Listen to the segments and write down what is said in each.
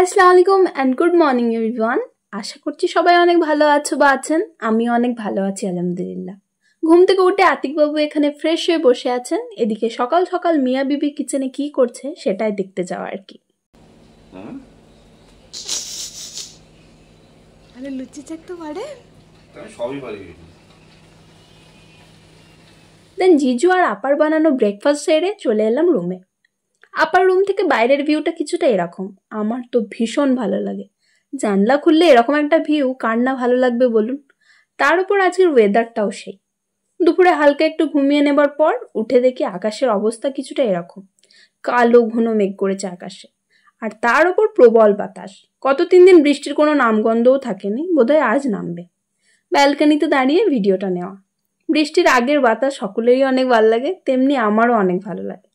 আসসালামু আলাইকুম and good morning everyone. আশা করছি সবাই অনেক ভালো আছো বা আছেন। আমি অনেক ভালো আছি আলহামদুলিল্লাহ। ঘুম থেকে উঠে আতিক বাবু এখানে ফ্রেশ হয়ে বসে আছেন, এদিকে সকাল সকাল মিয়া বিবি কিচেনে কি করছে সেটাই দেখতে যাওয়া আর কি। আরে লুচি চাক তো পারে, আমি সবই পারি। দেন জিজু আর আপার বানানো ব্রেকফাস্ট সেরে চলে এলাম রুমে। আপার রুম থেকে বাইরের ভিউটা কিছুটা এরকম, আমার তো ভীষণ ভালো লাগে। জানলা খুললে এরকম একটা ভিউ কার না ভালো লাগবে বলুন। তার উপর আজকের ওয়েদারটাও সেই। দুপুরে হালকা একটু ঘুমিয়ে নেবার পর উঠে দেখি আকাশের অবস্থা কিছুটা এরকম, কালো ঘন মেঘ করেছে আকাশে, আর তার উপর প্রবল বাতাস। গত 3 দিন বৃষ্টির কোনো নামগন্ধও থাকেনি, বোধহয় আজ নামবে। ব্যালকনিতে দাঁড়িয়ে ভিডিওটা নেওয়া। বৃষ্টির আগের বাতাস সকলেরই অনেক ভালো লাগে, তেমনি আমারও অনেক ভালো লাগে।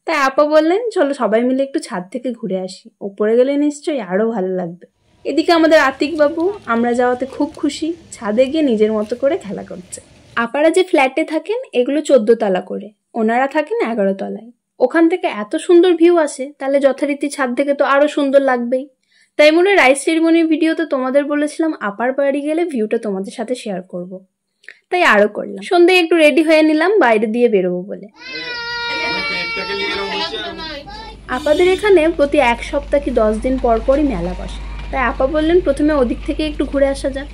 তাই আপা বললেন চলো সবাই মিলে একটু ছাদ থেকে ঘুরে আসি, ওপরে গেলে নিশ্চয়ই আরও ভালো লাগবে। এদিকে আমাদের আতিক বাবু আমরা যাওয়াতে খুব খুশি, ছাদে গিয়ে নিজের মতো করে খেলা করছে। আপারা যে ফ্ল্যাটে থাকেন এগুলো 14 তলা করে, ওনারা থাকেন 11 তলায়। ওখান থেকে এত সুন্দর ভিউ আসে, তাহলে যথারীতি ছাদ থেকে তো আরো সুন্দর লাগবেই। তাই মনে রাইস সেরিমনির ভিডিওতে তোমাদের বলেছিলাম আপার বাড়ি গেলে ভিউটা তোমাদের সাথে শেয়ার করব, তাই আরো করলাম। সন্ধ্যায় একটু রেডি হয়ে নিলাম বাইরে দিয়ে বেরোবো বলে। আপাদের এখানে প্রতি 1 সপ্তাহ কি 10 দিন পর পরই মেলা বসে, তাই আপা বললেন প্রথমে ওদিক থেকে একটু ঘুরে আসা যাক।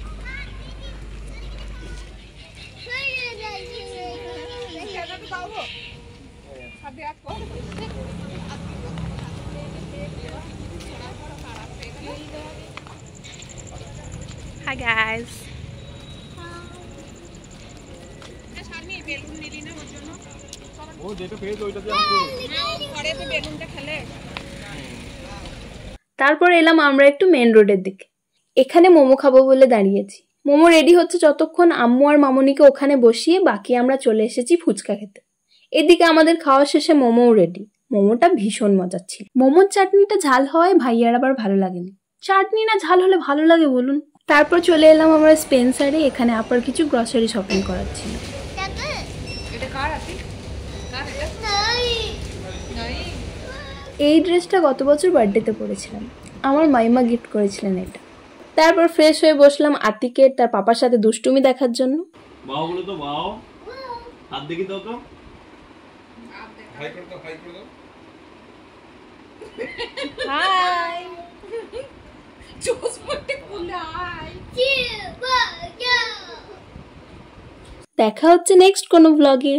Hi guys. তারপর এলাম আমরা একটু মেন রোডের দিকে। এখানে মোমো খাবো বলে দাঁড়িয়েছি। মোমো রেডি হচ্ছে যতক্ষণ আম্মু আর মামুনিকে ওখানে বসিয়ে বাকি আমরা চলে এসেছি ফুচকা খেতে। এদিকে আমাদের খাওয়া শেষে মোমোও রেডি। মোমোটা ভীষণ মজার ছিল। মোমোর চাটনিটা ঝাল হওয়ায় ভাইয়ার আবার ভালো লাগেনি। চাটনি না ঝাল হলে ভালো লাগে বলুন। তারপর চলে এলাম আমরা স্পেন্সারে, এখানে আপার কিছু গ্রসারি শপিং করার ছিল। এই ড্রেসটা গত বছর বার্থডেতে পরেছিলাম, আমার মাইমা গিফট করেছিলেন এটা। তারপর ফ্রেশ হয়ে বসলাম আতিকের তার পাপার সাথে দুষ্টুমি দেখার জন্য। বাও বলো তো, বাও হাত দেখি দাও তো, হাই করে দাও, হাই করে দাও, হাই জোস পটে বলে হাই। দেখা হচ্ছে নেক্সট কোনো ব্লগে।